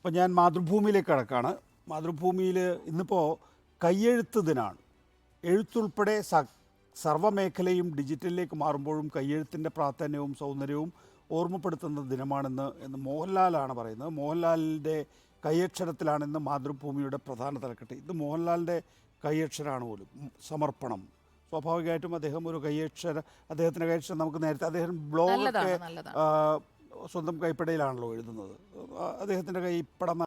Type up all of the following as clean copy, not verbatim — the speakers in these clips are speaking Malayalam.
അപ്പോൾ ഞാൻ മാതൃഭൂമിയിലേക്ക് കടക്കാണ്. മാതൃഭൂമിയിൽ ഇന്നിപ്പോൾ കയ്യെഴുത്ത് ദിനമാണ്. എഴുത്തുൾപ്പെടെ സർവ്വമേഖലയും ഡിജിറ്റലിലേക്ക് മാറുമ്പോഴും കയ്യെഴുത്തിൻ്റെ പ്രാധാന്യവും സൗന്ദര്യവും ഓർമ്മപ്പെടുത്തുന്ന ദിനമാണെന്ന് മോഹൻലാലാണ് പറയുന്നത്. മോഹൻലാലിൻ്റെ കയ്യക്ഷരത്തിലാണ് ഇന്ന് മാതൃഭൂമിയുടെ പ്രധാന തലക്കെട്ട്. ഇത് മോഹൻലാലിൻ്റെ കയ്യക്ഷരമാണ് പോലും, സമർപ്പണം. സ്വാഭാവികമായിട്ടും അദ്ദേഹം ഒരു അദ്ദേഹത്തിൻ്റെ കയ്യക്ഷരം നമുക്ക് നേരത്തെ അദ്ദേഹം ബ്ലോഗൊക്കെ സ്വന്തം കൈപ്പടയിലാണല്ലോ എഴുതുന്നത്. അദ്ദേഹത്തിൻ്റെ കൈപ്പടം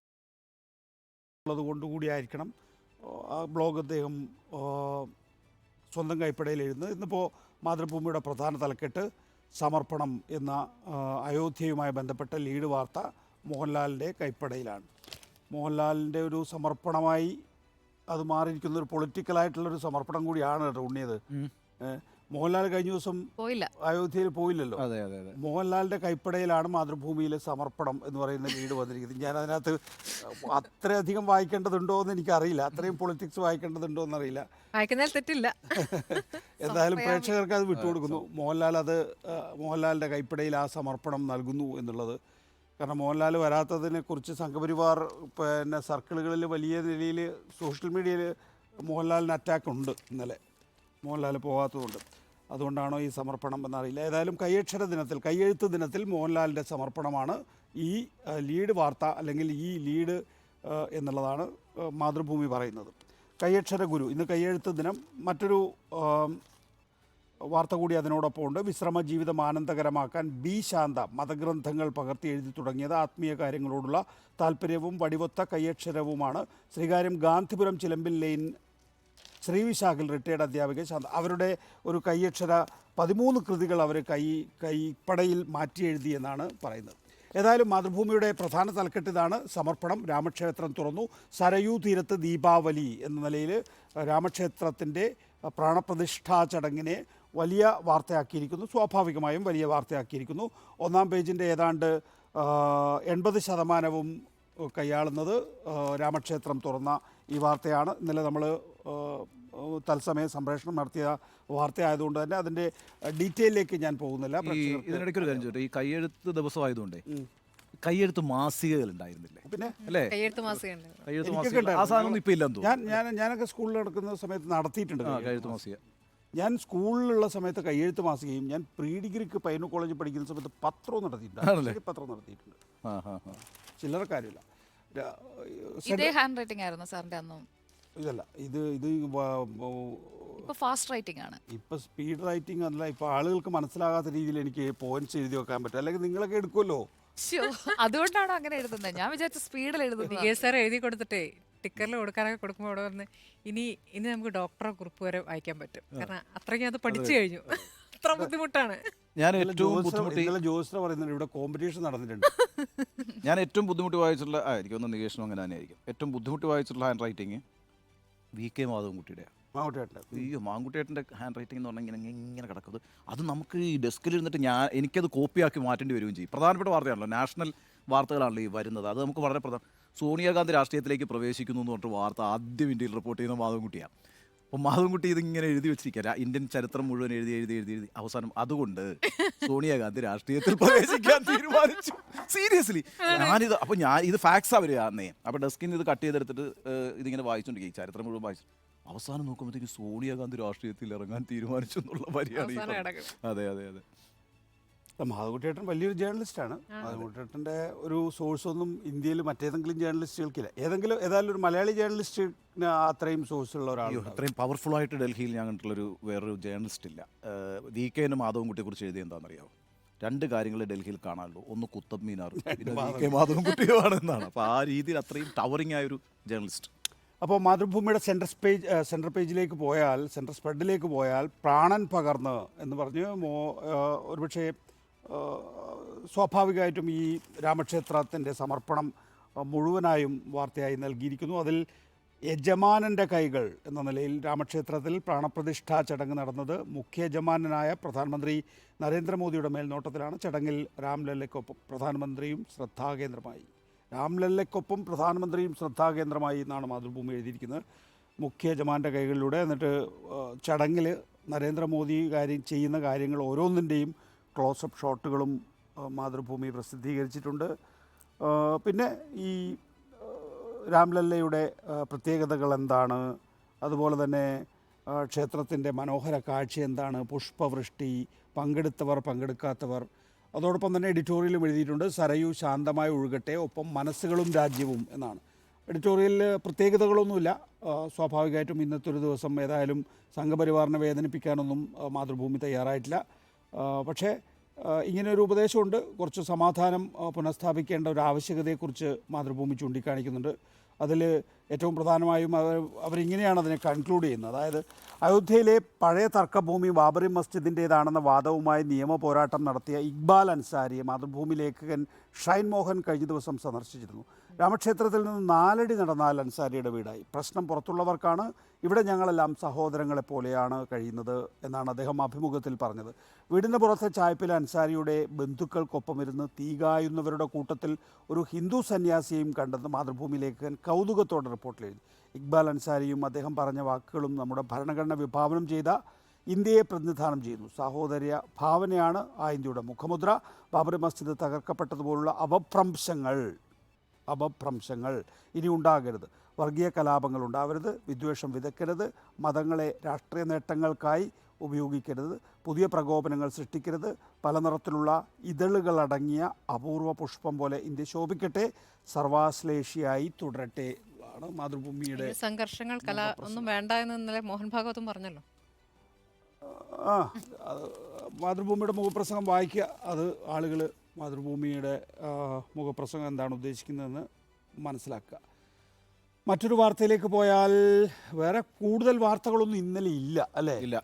ഉള്ളത് കൊണ്ടുകൂടിയായിരിക്കണം ആ ബ്ലോഗ് അദ്ദേഹം സ്വന്തം കൈപ്പടയിൽ എഴുതുന്നത്. ഇന്നിപ്പോൾ മാതൃഭൂമിയുടെ പ്രധാന തലക്കെട്ട് സമർപ്പണം എന്ന അയോധ്യയുമായി ബന്ധപ്പെട്ട ലീഡ് വാർത്ത മോഹൻലാലിൻ്റെ കൈപ്പടയിലാണ്. മോഹൻലാലിൻ്റെ ഒരു സമർപ്പണമായി അത് മാറിയിരിക്കുന്ന ഒരു പൊളിറ്റിക്കലായിട്ടുള്ളൊരു സമർപ്പണം കൂടിയാണ് കേട്ടോ ഉണ്ണിയത്. മോഹൻലാൽ കഴിഞ്ഞ ദിവസം അയോധ്യയിൽ പോയില്ലല്ലോ. മോഹൻലാലിൻ്റെ കൈപ്പടയിലാണ് മാതൃഭൂമിയിലെ സമർപ്പണം എന്ന് പറയുന്ന ലീഡ് വന്നിരിക്കുന്നത്. ഞാൻ അതിനകത്ത് അത്രയധികം വായിക്കേണ്ടതുണ്ടോ എന്ന് എനിക്കറിയില്ല, അത്രയും പൊളിറ്റിക്സ് വായിക്കേണ്ടതുണ്ടോ എന്നറിയില്ല. വായിക്കുന്നതിൽ തെറ്റില്ല. എന്തായാലും പ്രേക്ഷകർക്ക് അത് വിട്ടുകൊടുക്കുന്നു. മോഹൻലാലിൻ്റെ കൈപ്പടയിൽ ആ സമർപ്പണം നൽകുന്നു എന്നുള്ളത്. കാരണം മോഹൻലാൽ വരാത്തതിനെ കുറിച്ച് സംഘപരിവാർ സർക്കിളുകളിൽ വലിയ നിലയിൽ സോഷ്യൽ മീഡിയയിൽ മോഹൻലാലിന് അറ്റാക്ക് ഉണ്ട്. ഇന്നലെ മോഹൻലാൽ പോകാത്തതുകൊണ്ട് അതുകൊണ്ടാണോ ഈ സമർപ്പണം എന്നറിയില്ല. ഏതായാലും കയ്യെഴുത്ത് ദിനത്തിൽ മോഹൻലാലിൻ്റെ സമർപ്പണമാണ് ഈ ലീഡ് വാർത്ത, അല്ലെങ്കിൽ ഈ ലീഡ് എന്നുള്ളതാണ് മാതൃഭൂമി പറയുന്നത്. കയ്യക്ഷര ഗുരു, ഇന്ന് കയ്യെഴുത്ത് ദിനം. മറ്റൊരു വാർത്ത കൂടി അതിനോടൊപ്പം ഉണ്ട്. വിശ്രമ ജീവിതം ആനന്ദകരമാക്കാൻ ബി ശാന്ത മതഗ്രന്ഥങ്ങൾ പകർത്തി എഴുതി തുടങ്ങിയത് ആത്മീയ കാര്യങ്ങളോടുള്ള താല്പര്യവും വടിവൊത്ത കയ്യക്ഷരവുമാണ്. ശ്രീകാര്യം ഗാന്ധിപുരം ചിലമ്പിൽ ലൈൻ ശ്രീവിശാഖിൽ റിട്ടയർഡ് അധ്യാപിക ശാന്ത, അവരുടെ ഒരു കയ്യക്ഷര 13 കൃതികൾ അവർ കൈപ്പടയിൽ മാറ്റി എഴുതിയെന്നാണ് പറയുന്നത്. ഏതായാലും മാതൃഭൂമിയുടെ പ്രധാന തലക്കെട്ട് ഇതാണ്, സമർപ്പണം. രാമക്ഷേത്രം തുറന്നു, സരയൂ തീരത്ത് ദീപാവലി എന്ന നിലയിൽ രാമക്ഷേത്രത്തിൻ്റെ പ്രാണപ്രതിഷ്ഠാ ചടങ്ങിനെ വലിയ വാർത്തയാക്കിയിരിക്കുന്നു. സ്വാഭാവികമായും വലിയ വാർത്തയാക്കിയിരിക്കുന്നു. ഒന്നാം പേജിൻ്റെ ഏതാണ്ട് 80% കൈയാളുന്നത് രാമക്ഷേത്രം തുറന്ന ഈ വാർത്തയാണ്. ഇന്നലെ നമ്മൾ തത്സമയം സംപ്രേഷണം നടത്തിയ വാർത്തയായതുകൊണ്ട് തന്നെ അതിൻ്റെ ഡീറ്റെയിലേക്ക് ഞാൻ പോകുന്നില്ല. ഇതിനിടയ്ക്ക് ഒരു കാര്യം ചോദിച്ചു, ഈ കയ്യെഴുത്ത് ദിവസമായതുകൊണ്ട് കയ്യെഴുത്ത് മാസികകൾ ഉണ്ടായിരുന്നില്ലേ? പിന്നെ അല്ലേ, ആ സാധനം ഇപ്പം ഇല്ലെന്ന് തോന്നുന്നു. ഞാനൊക്കെ സ്കൂളിൽ നടക്കുന്ന സമയത്ത് നടത്തിയിട്ടുണ്ട് കയ്യെഴുത്ത് മാസിക. ഞാൻ സ്കൂളിലുള്ള സമയത്ത് കയ്യെഴുത്ത് മാസികയും, ഞാൻ പ്രീ ഡിഗ്രിക്ക് പയ്യന്നൂർ കോളേജിൽ പഠിക്കുന്ന സമയത്ത് പത്രവും നടത്തിയിട്ടുണ്ട്. പത്രം നടത്തിയിട്ടുണ്ട്. ചില്ലറ കാര്യമില്ല. ഇതല്ല, ഇത് ഫാസ്റ്റ് റൈറ്റിംഗ് ആണ്. ഇപ്പൊ സ്പീഡ് റൈറ്റിംഗ് അല്ല, ഇപ്പൊ ആളുകൾക്ക് മനസ്സിലാകാത്ത രീതിയിൽ എനിക്ക് പോയിന്റ്സ് എഴുതി വെക്കാൻ പറ്റും. അല്ലെങ്കിൽ നിങ്ങളൊക്കെ എടുക്കുമല്ലോ. അതുകൊണ്ടാണോ അങ്ങനെ എഴുതുന്നത്? ഞാൻ വിചാരിച്ച സ്പീഡിൽ എഴുതുന്നത്. എഴുതി കൊടുത്തിട്ടേ ടിക്കറിൽ കൊടുക്കാനൊക്കെ കൊടുക്കുമ്പോൾ അവിടെ പറഞ്ഞ് ഇനി നമുക്ക് ഡോക്ടറെ കുറിപ്പ് വരെ വായിക്കാൻ പറ്റും. കാരണം അത്രയ്ക്കും അത് പഠിച്ചു കഴിഞ്ഞു. അത്ര ബുദ്ധിമുട്ടാണ്. ഞാൻ ഏറ്റവും ജോസ്ന പറയുന്നത് ഇവിടെ കോമ്പറ്റീഷൻ നടന്നിട്ടുണ്ട്. ഞാൻ ഏറ്റവും ബുദ്ധിമുട്ട് വായിച്ചിട്ടുള്ള എനിക്കൊന്ന് നികേഷനും അങ്ങനെ തന്നെ ആയിരിക്കും. ഏറ്റവും ബുദ്ധിമുട്ട് വായിച്ചിട്ടുള്ള ഹാൻഡ് റൈറ്റിംഗ് VK മാധവൻകുട്ടിയുടെ. അയ്യോ, മാങ്കുട്ടിയേട്ടൻ്റെ ഹാൻഡ് റൈറ്റിംഗ് എന്ന് പറഞ്ഞാൽ ഇങ്ങനെ കിടക്കുന്നത്. അത് നമുക്ക് ഈ ഡെസ്കിൽ ഇരുന്നിട്ട് എനിക്കത് കോപ്പിയാക്കി മാറ്റേണ്ടി വരികയും ചെയ്യും. പ്രധാനപ്പെട്ട വാർത്തയാണല്ലോ, നാഷണൽ വാർത്തകളാണല്ലോ ഈ വരുന്നത്. അത് നമുക്ക് വളരെ സോണിയാഗാന്ധി രാഷ്ട്രീയത്തിലേക്ക് പ്രവേശിക്കുന്നു എന്ന് പറഞ്ഞിട്ട് വാർത്ത ആദ്യം ഇന്ത്യയിൽ റിപ്പോർട്ട് ചെയ്യുന്ന മാധവൻകുട്ടിയാണ്. അപ്പോൾ മാധവൻകുട്ടി ഇതിങ്ങനെ എഴുതി വെച്ചിരിക്കുക, ഇന്ത്യൻ ചരിത്രം മുഴുവൻ എഴുതി അവസാനം അതുകൊണ്ട് സോണിയാഗാന്ധി രാഷ്ട്രീയത്തിൽ പ്രവേശിക്കാൻ തീരുമാനിച്ചു. സീരിയസ്ലി ഞാൻ ഇത് ഫാക്സാണ് വരിക അന്നേ. അപ്പോൾ ഡെസ്കിൽ നിന്ന് ഇത് കട്ട് ചെയ്തെടുത്തിട്ട് ഇതിങ്ങനെ വായിച്ചുകൊണ്ടിരിക്കും, ചരിത്രം മുഴുവൻ വായിച്ചു. അവസാനം നോക്കുമ്പോഴത്തേക്ക് സോണിയാഗാന്ധി രാഷ്ട്രീയത്തിൽ ഇറങ്ങാൻ തീരുമാനിച്ചു എന്നുള്ള വരിയാണ്. അതെ. മാധവൻകുട്ടിയേട്ടൻ വലിയൊരു ജേർണലിസ്റ്റാണ്. മാധവൻകുട്ടിയേട്ടൻ്റെ ഒരു സോഴ്സൊന്നും ഇന്ത്യയിൽ മറ്റേതെങ്കിലും ജേർണലിസ്റ്റുകൾക്കില്ല. ഏതായാലും ഒരു മലയാളി ജേർണലിസ്റ്റിന് അത്രയും സോഴ്സുള്ള ഒരാൾ, അത്രയും പവർഫുള്ളായിട്ട് ഡൽഹിയിൽ ഞാൻ കണ്ടിട്ടുള്ളൊരു വേറൊരു ജേർണലിസ്റ്റ് ഇല്ല. VK മാധവൻകുട്ടിയെക്കുറിച്ച് എഴുതി എന്താണെന്നറിയാമോ? 2 കാര്യങ്ങൾ ഡൽഹിയിൽ കാണാനുള്ളൂ. ഒന്ന് കുത്തബ് മീനാർ, പിന്നെ VK മാധവൻകുട്ടിയുമാണെന്നാണ്. അപ്പോൾ ആ രീതിയിൽ അത്രയും ടവറിംഗ് ആയൊരു ജേർണലിസ്റ്റ്. അപ്പോൾ മാതൃഭൂമിയുടെ സെൻട്രൽ പേജിലേക്ക് പോയാൽ, സെൻട്രൽ സ്പ്രെഡിലേക്ക് പോയാൽ പ്രാണൻ പകർന്ന് എന്ന് പറഞ്ഞ് ഒരുപക്ഷെ സ്വാഭാവികമായിട്ടും ഈ രാമക്ഷേത്രത്തിൻ്റെ സമർപ്പണം മുഴുവനായും വാർത്തയായി നൽകിയിരിക്കുന്നു. അതിൽ യജമാനൻ്റെ കൈകൾ എന്ന നിലയിൽ രാമക്ഷേത്രത്തിൽ പ്രാണപ്രതിഷ്ഠാ ചടങ്ങ് നടന്നത് മുഖ്യ യജമാനനായ പ്രധാനമന്ത്രി നരേന്ദ്രമോദിയുടെ മേൽനോട്ടത്തിലാണ്. ചടങ്ങിൽ രാംലല്ലയ്ക്കൊപ്പം പ്രധാനമന്ത്രിയും ശ്രദ്ധാകേന്ദ്രമായി എന്നാണ് മാതൃഭൂമി എഴുതിയിരിക്കുന്നത്. മുഖ്യ യജമാൻ്റെ കൈകളിലൂടെ. എന്നിട്ട് ചടങ്ങിൽ നരേന്ദ്രമോദി ചെയ്യുന്ന കാര്യങ്ങൾ ഓരോന്നിൻ്റെയും ക്ലോസപ്പ് ഷോട്ടുകളും മാതൃഭൂമി പ്രസിദ്ധീകരിച്ചിട്ടുണ്ട്. പിന്നെ ഈ രാംലല്ലയുടെ പ്രത്യേകതകൾ എന്താണ്, അതുപോലെ തന്നെ ക്ഷേത്രത്തിൻ്റെ മനോഹര കാഴ്ച എന്താണ്, പുഷ്പവൃഷ്ടി, പങ്കെടുത്തവർ പങ്കെടുക്കാത്തവർ. അതോടൊപ്പം തന്നെ എഡിറ്റോറിയലും എഴുതിയിട്ടുണ്ട് സരയു ശാന്തമായി ഒഴുകട്ടെ, ഒപ്പം മനസ്സുകളും രാജ്യവും എന്നാണ്. എഡിറ്റോറിയലിൽ പ്രത്യേകതകളൊന്നുമില്ല. സ്വാഭാവികമായിട്ടും ഇന്നത്തെ ഒരു ദിവസം ഏതായാലും സംഘപരിവാറിനെ വേദനിപ്പിക്കാനൊന്നും മാതൃഭൂമി തയ്യാറായിട്ടില്ല. പക്ഷേ ഇങ്ങനെയൊരു ഉപദേശമുണ്ട്, കുറച്ച് സമാധാനം പുനഃസ്ഥാപിക്കേണ്ട ഒരു ആവശ്യകതയെക്കുറിച്ച് മാതൃഭൂമി ചൂണ്ടിക്കാണിക്കുന്നുണ്ട്. അതിൽ ഏറ്റവും പ്രധാനമായും അവരിങ്ങനെയാണ് അതിനെ കൺക്ലൂഡ് ചെയ്യുന്നത്. അതായത് അയോധ്യയിലെ പഴയ തർക്കഭൂമി ബാബറി മസ്ജിദിൻ്റേതാണെന്ന വാദവുമായി നിയമ പോരാട്ടം നടത്തിയ ഇക്ബാൽ അൻസാരിയെ മാതൃഭൂമി ലേഖകൻ ഷൈൻ മോഹൻ കഴിഞ്ഞ ദിവസം സന്ദർശിച്ചിരുന്നു. രാമക്ഷേത്രത്തിൽ നിന്ന് 4 അടി നടന്നാൽ അൻസാരിയുടെ വീടായി. പ്രശ്നം പുറത്തുള്ളവർക്കാണ്, ഇവിടെ ഞങ്ങളെല്ലാം സഹോദരങ്ങളെ പോലെയാണ് കഴിയുന്നത് എന്നാണ് അദ്ദേഹം അഭിമുഖത്തിൽ പറഞ്ഞത്. വീടിൻ്റെ പുറത്തെ ചായ്പിൽ അൻസാരിയുടെ ബന്ധുക്കൾക്കൊപ്പമിരുന്ന് തീകായുന്നവരുടെ കൂട്ടത്തിൽ ഒരു ഹിന്ദു സന്യാസിയെയും കണ്ടെന്ന് മാതൃഭൂമി ലേഖകൻ കൗതുകത്തോടെ റിപ്പോർട്ടിൽ എഴുതി. ഇക്ബാൽ അൻസാരിയും അദ്ദേഹം പറഞ്ഞ വാക്കുകളും നമ്മുടെ ഭരണഘടന വിഭാവനം ചെയ്ത ഇന്ത്യയെ പ്രതിനിധാനം ചെയ്യുന്നു. സാഹോദര്യ ഭാവനയാണ് ആ ഇന്ത്യയുടെ മുഖമുദ്ര. ബാബറി മസ്ജിദ് തകർക്കപ്പെട്ടതുപോലുള്ള അപഭ്രംശങ്ങൾ ഇനി ഉണ്ടാകരുത്. വർഗീയ കലാപങ്ങൾ ഉണ്ടാവരുത്. വിദ്വേഷം വിതയ്ക്കരുത്. മതങ്ങളെ രാഷ്ട്രീയ നേട്ടങ്ങൾക്കായി ഉപയോഗിക്കരുത്. പുതിയ പ്രകോപനങ്ങൾ സൃഷ്ടിക്കരുത്. പല നിറത്തിലുള്ള ഇതളുകളടങ്ങിയ അപൂർവ പുഷ്പം പോലെ ഇന്ത്യ ശോഭിക്കട്ടെ, സർവാശ്ലേഷിയായി തുടരട്ടെ ആണ് മാതൃഭൂമിയുടെ. സംഘർഷങ്ങൾ കല ഒന്നും വേണ്ട എന്ന് ഇന്നലെ മോഹൻ ഭാഗവതും പറഞ്ഞല്ലോ. മാതൃഭൂമിയുടെ മുഖപ്രസംഗം വായിക്കുക. അത് ആളുകൾ മാതൃഭൂമിയുടെ മുഖപ്രസംഗം എന്താണ് ഉദ്ദേശിക്കുന്നതെന്ന് മനസ്സിലാക്കുക. മറ്റൊരു വാർത്തയിലേക്ക് പോയാൽ വേറെ കൂടുതൽ വാർത്തകളൊന്നും ഇന്നലെ ഇല്ല അല്ലേ? ഇല്ല,